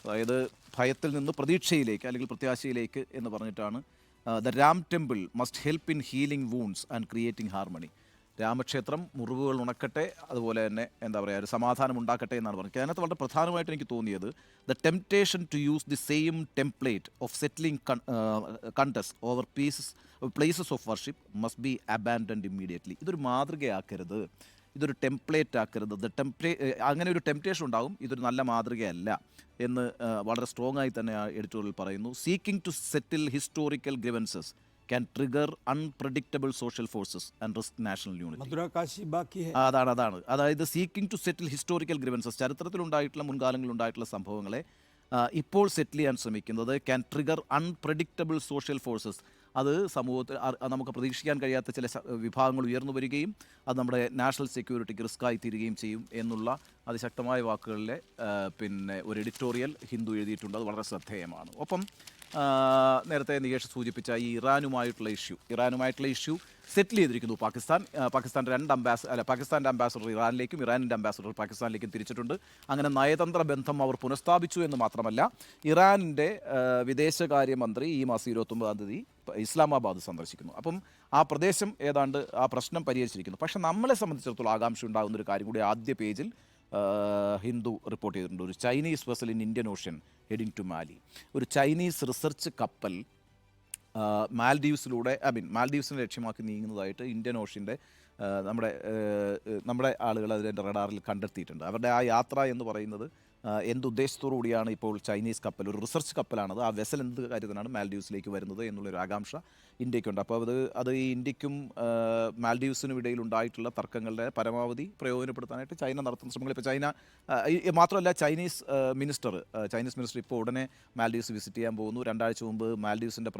അതായത് ഭയത്തിൽ നിന്ന് പ്രതീക്ഷയിലേക്ക് അല്ലെങ്കിൽ പ്രത്യാശയിലേക്ക് എന്ന് പറഞ്ഞിട്ടാണ്. The Ram temple must help in healing wounds and creating harmony. രാമക്ഷേത്രം മുറിവുകൾ ഉണക്കട്ടെ, അതുപോലെ തന്നെ എന്താ പറയുക, ഒരു സമാധാനം ഉണ്ടാക്കട്ടെ എന്നാണ് പറഞ്ഞത്. അതിനകത്ത് വളരെ പ്രധാനമായിട്ട് എനിക്ക് തോന്നിയത് the temptation to use the same template of settling contest over places of worship must be abandoned immediately. ഇതൊരു മാതൃകയാക്കരുത്, ഇതൊരു ടെംപ്ലേറ്റ് ആക്കരുത്. അങ്ങനെ ഒരു ടെംപ്റ്റേഷൻ ഉണ്ടാകും, ഇതൊരു നല്ല മാതൃകയല്ല എന്ന് വളരെ സ്ട്രോങ് ആയി തന്നെ ആ എഡിറ്റോറിയൽ പറയുന്നു. Seeking to settle historical grievances can trigger unpredictable social forces and risk national unity. അതായത് seeking to settle historical grievances, ചരിത്രത്തിലുണ്ടായിട്ടുള്ള മുൻകാലങ്ങളിലുണ്ടായിട്ടുള്ള സംഭവങ്ങളെ ഇപ്പോൾ സെറ്റിൽ ചെയ്യാൻ ശ്രമിക്കുന്നത് can trigger unpredictable social forces. അത് സമൂഹത്തിൽ നമുക്ക് പ്രതീക്ഷിക്കാൻ കഴിയാത്ത ചില വിഭാഗങ്ങൾ ഉയർന്നു വരികയും അത് നമ്മുടെ നാഷണൽ സെക്യൂരിറ്റിക്ക് റിസ്ക്കായി തീരുകയും ചെയ്യും എന്നുള്ള അതിശക്തമായ വാക്കുകളിലെ പിന്നെ ഒരു എഡിറ്റോറിയൽ ഹിന്ദു എഴുതിയിട്ടുണ്ട്. അത് വളരെ ശ്രദ്ധേയമാണ്. ഒപ്പം നേരത്തെ നികേഷ് സൂചിപ്പിച്ച ഈ ഇറാനുമായിട്ടുള്ള ഇഷ്യൂ സെറ്റിൽ ചെയ്തിരിക്കുന്നു പാകിസ്ഥാൻ. പാകിസ്ഥാൻ്റെ അംബാസഡർ ഇറാനിലേക്കും ഇറാനിൻ്റെ അംബാസഡർ പാകിസ്ഥാനിലേക്കും തിരിച്ചിട്ടുണ്ട്. അങ്ങനെ നയതന്ത്ര ബന്ധം അവർ പുനഃസ്ഥാപിച്ചു എന്ന് മാത്രമല്ല, ഇറാനിൻ്റെ വിദേശകാര്യമന്ത്രി ഈ മാസം 29-ാം തീയതി ഇസ്ലാമാബാദ് സന്ദർശിക്കുന്നു. അപ്പം ആ പ്രദേശം ഏതാണ്ട് ആ പ്രശ്നം പരിഹരിച്ചിരിക്കുന്നു. പക്ഷേ നമ്മളെ സംബന്ധിച്ചിടത്തോളം ആകാംക്ഷ ഉണ്ടാകുന്ന ഒരു കാര്യം കൂടി ആദ്യ പേജിൽ ഹിന്ദു റിപ്പോർട്ട് ചെയ്തിട്ടുണ്ട്. ഒരു Chinese vessel in Indian Ocean heading to Male. ഒരു ചൈനീസ് റിസർച്ച് കപ്പൽ മാൽഡീവ്സിനെ ലക്ഷ്യമാക്കി നീങ്ങുന്നതായിട്ട് ഇന്ത്യൻ ഓഷ്യൻ്റെ നമ്മുടെ ആളുകൾ അതിൻ്റെ റഡാറിൽ കണ്ടെത്തിയിട്ടുണ്ട്. അവരുടെ ആ യാത്ര എന്ന് പറയുന്നത് എന്തുദ്ദേശത്തോടു കൂടിയാണ് ഇപ്പോൾ ചൈനീസ് കപ്പൽ, ഒരു റിസർച്ച് കപ്പലാണത്, ആ വെസൽ എന്ത് കാര്യത്തിനാണ് മാൽഡീവ്സിലേക്ക് വരുന്നത് എന്നുള്ളൊരു ആകാംക്ഷ ഇന്ത്യക്കുണ്ട്. അപ്പോൾ അത് ഈ ഇന്ത്യക്കും മാൽഡീവ്സിനും ഇടയിൽ ഉണ്ടായിട്ടുള്ള തർക്കങ്ങളുടെ പരമാവധി പ്രയോജനപ്പെടുത്താനായിട്ട് ചൈന നടത്തുന്ന ശ്രമങ്ങൾ ഇപ്പോൾ ചൈന മാത്രമല്ല ചൈനീസ് മിനിസ്റ്റർ ഇപ്പോൾ ഉടനെ മാൽഡീവ്സ് വിസിറ്റ് ചെയ്യാൻ പോകുന്നു. 2 ആഴ്ച മുമ്പ് മാൽഡീവ്സിൻ്റെ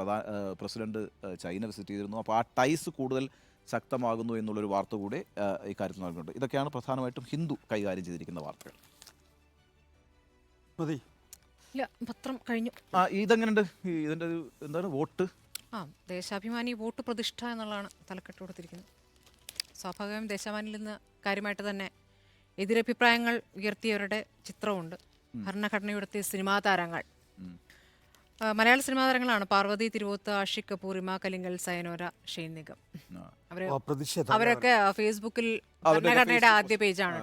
പ്രസിഡന്റ് ചൈന വിസിറ്റ് ചെയ്തിരുന്നു. അപ്പോൾ ആ ടൈസ് കൂടുതൽ ശക്തമാകുന്നു എന്നുള്ളൊരു വാർത്ത കൂടെ ഇക്കാര്യത്തിൽ നൽകുന്നുണ്ട്. ഇതൊക്കെയാണ് പ്രധാനമായിട്ടും ഹിന്ദു കൈകാര്യം ചെയ്തിരിക്കുന്ന വാർത്തകൾ. ഇല്ല, പത്രം കഴിഞ്ഞു. ഇതെങ്ങനെയുണ്ട് ഇതിൻ്റെ എന്താണ് വോട്ട്? ദേശാഭിമാനി വോട്ട് പ്രതിഷ്ഠ എന്നുള്ളതാണ് തലക്കെട്ട് കൊടുത്തിരിക്കുന്നത്. സ്വാഭാവികമായും ദേശാഭിമാനിയിൽ നിന്ന് കാര്യമായിട്ട് തന്നെ എതിരഭിപ്രായങ്ങൾ ഉയർത്തിയവരുടെ ചിത്രമുണ്ട്. ഭരണഘടനയുടെ സിനിമാ താരങ്ങൾ, മലയാള സിനിമാ താരങ്ങളാണ്. പാർവതി തിരുവോത്ത്, ആഷിഖ് കപൂർ, ഇമ കലിംഗൽ, സയനോര, ഷെയ്ൻ നിഗം. അവരൊക്കെ ഫേസ്ബുക്കിൽ ഭരണഘടനയുടെ ആദ്യ പേജാണ്.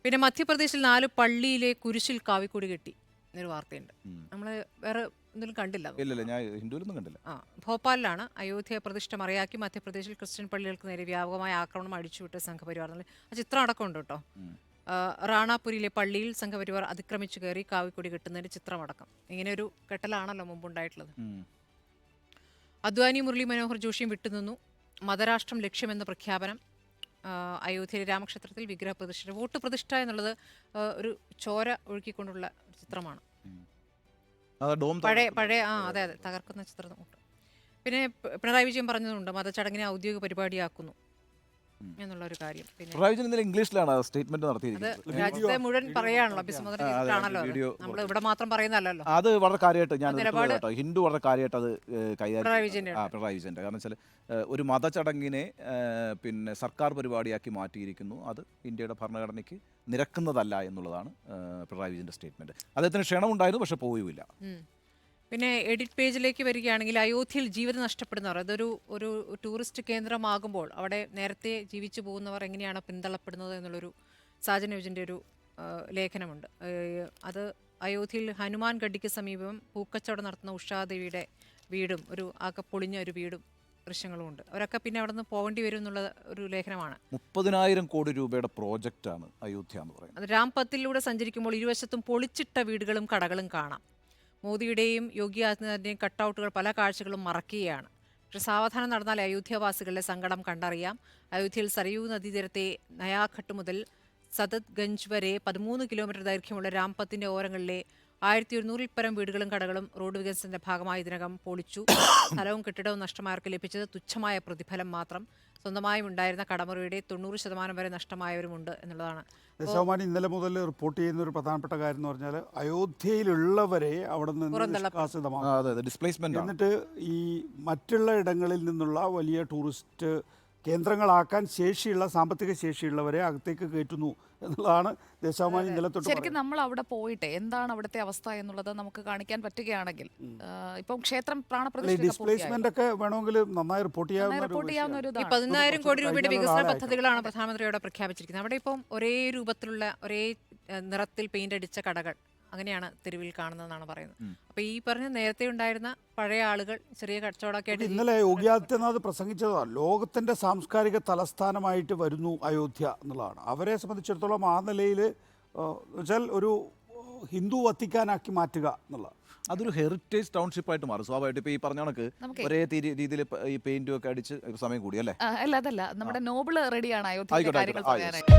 പിന്നെ മധ്യപ്രദേശിൽ 4 പള്ളിയിലെ കുരിശിൽ കാവിക്കൊടി കെട്ടി എന്നൊരു വാർത്തയുണ്ട്. നമ്മൾ വേറെ എന്തെങ്കിലും കണ്ടില്ല? ഞാൻ ഹിന്ദുവിലൊന്നും കണ്ടില്ല. ഭോപ്പാലിലാണ് അയോധ്യ പ്രതിഷ്ഠ മറയാക്കി മധ്യപ്രദേശിൽ ക്രിസ്ത്യൻ പള്ളികൾക്ക് നേരെ വ്യാപകമായ ആക്രമണം അടിച്ചുവിട്ട സംഘപരിവാർ. ആ ചിത്രം അടക്കമുണ്ട് കേട്ടോ. റാണാപുരിയിലെ പള്ളിയിൽ സംഘപരിവാർ അതിക്രമിച്ചു കയറി കാവിക്കൊടി കെട്ടുന്നതിന്റെ ചിത്രമടക്കം. ഇങ്ങനെ ഒരു കെട്ടലാണല്ലോ മുമ്പുണ്ടായിട്ടുള്ളത്. അദ്വാനി, മുരളി മനോഹർ ജോഷിയും വിട്ടുനിന്നു. മതരാഷ്ട്രം ലക്ഷ്യമെന്ന പ്രഖ്യാപനം. അയോധ്യയിലെ രാമക്ഷേത്രത്തിൽ വിഗ്രഹ പ്രതിഷ്ഠ. വോട്ട് പ്രതിഷ്ഠ എന്നുള്ളത് ഒരു ചോര ഒഴുക്കിക്കൊണ്ടുള്ള ചിത്രമാണ്. പഴയ അതെ തകർക്കുന്ന ചിത്രം. പിന്നെ പിണറായി വിജയൻ പറഞ്ഞതുണ്ട്, മതചടങ്ങിനെ ഔദ്യോഗിക പരിപാടിയാക്കുന്നു എന്നുള്ള ഒരു കാര്യം. പിന്നെ ഇംഗ്ലീഷിലാണ് സ്റ്റേറ്റ്മെന്റ് നടത്തിയിരിക്കുന്നത്. രാജ്യത്തെ മുഴുവൻ പറയാണല്ലോ, അഭിസംബോധന. നമ്മൾ ഇവിടെ മാത്രം പറയുന്നല്ലോ. അത് വളരെ കാര്യമായിട്ട് ഞാൻ ഹിന്ദു വളരെ കാര്യമായിട്ട് അത് പിണറായി വിജയന്റെ കാരണം വെച്ചാൽ ഒരു മതചടങ്ങിനെ പിന്നെ സർക്കാർ പരിപാടിയാക്കി മാറ്റിയിരിക്കുന്നു. അത് ഇന്ത്യയുടെ ഭരണഘടനയ്ക്ക് നിരക്കുന്നതല്ല എന്നുള്ളതാണ് പിണറായി വിജയന്റെ സ്റ്റേറ്റ്മെന്റ്. അദ്ദേഹത്തിന് ക്ഷണമുണ്ടായിരുന്നു, പക്ഷെ പോയുമില്ല. പിന്നെ എഡിറ്റ് പേജിലേക്ക് വരികയാണെങ്കിൽ അയോധ്യയിൽ ജീവിതം നഷ്ടപ്പെടുന്നവർ, അതൊരു ടൂറിസ്റ്റ് കേന്ദ്രമാകുമ്പോൾ അവിടെ നേരത്തെ ജീവിച്ചു പോകുന്നവർ എങ്ങനെയാണ് പിന്തള്ളപ്പെടുന്നത് എന്നുള്ളൊരു സാജൻ യോജൻ്റെ ഒരു ലേഖനമുണ്ട്. അത് അയോധ്യയിൽ ഹനുമാൻ ഗഡിക്ക് സമീപം പൂക്കച്ചവടം നടത്തുന്ന ഉഷാദേവിയുടെ വീടും ഒരു ആകെ പൊളിഞ്ഞ ഒരു വീടും ദൃശ്യങ്ങളും ഉണ്ട്. അവരൊക്കെ പിന്നെ അവിടെ നിന്ന് പോകേണ്ടി വരും എന്നുള്ള ഒരു ലേഖനമാണ്. 30,000 കോടി രൂപയുടെ പ്രോജക്റ്റാണ് അയോധ്യ എന്ന് പറയുന്നത്. അത് രാംപത്തിലൂടെ സഞ്ചരിക്കുമ്പോൾ ഇരുവശത്തും പൊളിച്ചിട്ട വീടുകളും കടകളും കാണാം. മോദിയുടെയും യോഗി ആദിത്യനാഥിൻ്റെയും കട്ടൗട്ടുകൾ പല കാഴ്ചകളും മറക്കുകയാണ്. പക്ഷെ സാവധാനം നടന്നാൽ അയോധ്യാവാസികളുടെ സങ്കടം കണ്ടറിയാം. അയോധ്യയിൽ സരയൂ നദീതീരത്തെ നയാഘട്ട് മുതൽ സദത്ഗഞ്ച് വരെ 13 കിലോമീറ്റർ ദൈർഘ്യമുള്ള രാംപത്തിൻ്റെ ഓരങ്ങളിലെ 1100-ൽ പരം വീടുകളും കടകളും റോഡ് വികസനത്തിന്റെ ഭാഗമായി ഇതിനകം പൊളിച്ചു. സ്ഥലവും കെട്ടിടവും നഷ്ടമായവർക്ക് ലഭിച്ചത് തുച്ഛമായ പ്രതിഫലം മാത്രം. സ്വന്തമായും ഉണ്ടായിരുന്ന കടമുറിയുടെ 90% വരെ നഷ്ടമായവരുമുണ്ട് എന്നുള്ളതാണ്. ദേശാഭിമാനി ഇന്നലെ മുതൽ റിപ്പോർട്ട് ചെയ്യുന്ന ഒരു പ്രധാനപ്പെട്ട കാര്യം എന്ന് പറഞ്ഞാൽ അയോധ്യയിലുള്ളവരെ അവിടെ നിന്ന് ഡിസ്പ്ലേസ്മെന്റ്, എന്നിട്ട് ഈ മറ്റുള്ള ഇടങ്ങളിൽ നിന്നുള്ള വലിയ ടൂറിസ്റ്റ് കേന്ദ്രങ്ങളാക്കാൻ ശേഷിയുള്ള സാമ്പത്തിക ശേഷിയുള്ളവരെ അകത്തേക്ക് കയറ്റുന്നു എന്നുള്ളതാണ് ദേശാഭിമാനി ഇന്നലെ തൊട്ട്. ശരിക്കും നമ്മൾ അവിടെ പോയിട്ട് എന്താണ് അവിടുത്തെ അവസ്ഥ എന്നുള്ളത് നമുക്ക് കാണിക്കാൻ പറ്റുകയാണെങ്കിൽ, ഇപ്പം ക്ഷേത്രം ഡിസ്പ്ലേസ്മെന്റ് ഒക്കെ വേണമെങ്കിൽ നന്നായി റിപ്പോർട്ട് ചെയ്യാവുന്ന ഒരു 14,000 കോടി രൂപയുടെ വികസന പദ്ധതികളാണ് പ്രധാനമന്ത്രിയോട് പ്രഖ്യാപിച്ചിരിക്കുന്നത്. അവിടെ ഇപ്പം ഒരേ രൂപത്തിലുള്ള ഒരേ നിറത്തിൽ പെയിന്റ് അടിച്ച കടകൾ അങ്ങനെയാണ് തെരുവിൽ കാണുന്നതെന്നാണ് പറയുന്നത്. അപ്പൊ ഈ പറഞ്ഞ നേരത്തെ ഉണ്ടായിരുന്ന പഴയ ആളുകൾ ചെറിയ കച്ചവടമൊക്കെ ആയിട്ട്. ഇന്നലെ യോഗി ആദിത്യനാഥ് പ്രസംഗിച്ചതാണ് ലോകത്തിന്റെ സാംസ്കാരിക തലസ്ഥാനമായിട്ട് വരുന്നു അയോധ്യ എന്നുള്ളതാണ്. അവരെ സംബന്ധിച്ചിടത്തോളം ആ നിലയിൽ വെച്ചാൽ ഒരു ഹിന്ദു വത്തിക്കാനാക്കി മാറ്റുക എന്നുള്ളത്, അതൊരു ഹെറിറ്റേജ് ടൗൺഷിപ്പ് ആയിട്ട് മാറും സ്വാഭാവികമായിട്ട്. ഇപ്പൊ ഈ പറഞ്ഞ കണക്ക് ഒരേ രീതിയിൽ ഈ പെയിന്റും ഒക്കെ അടിച്ച് സമയം കൂടി അല്ലേ? അതല്ല, നമ്മുടെ നോബിള് റെഡിയാണ് അയോധ്യ കാര്യങ്ങൾ പറയാനായിട്ട്.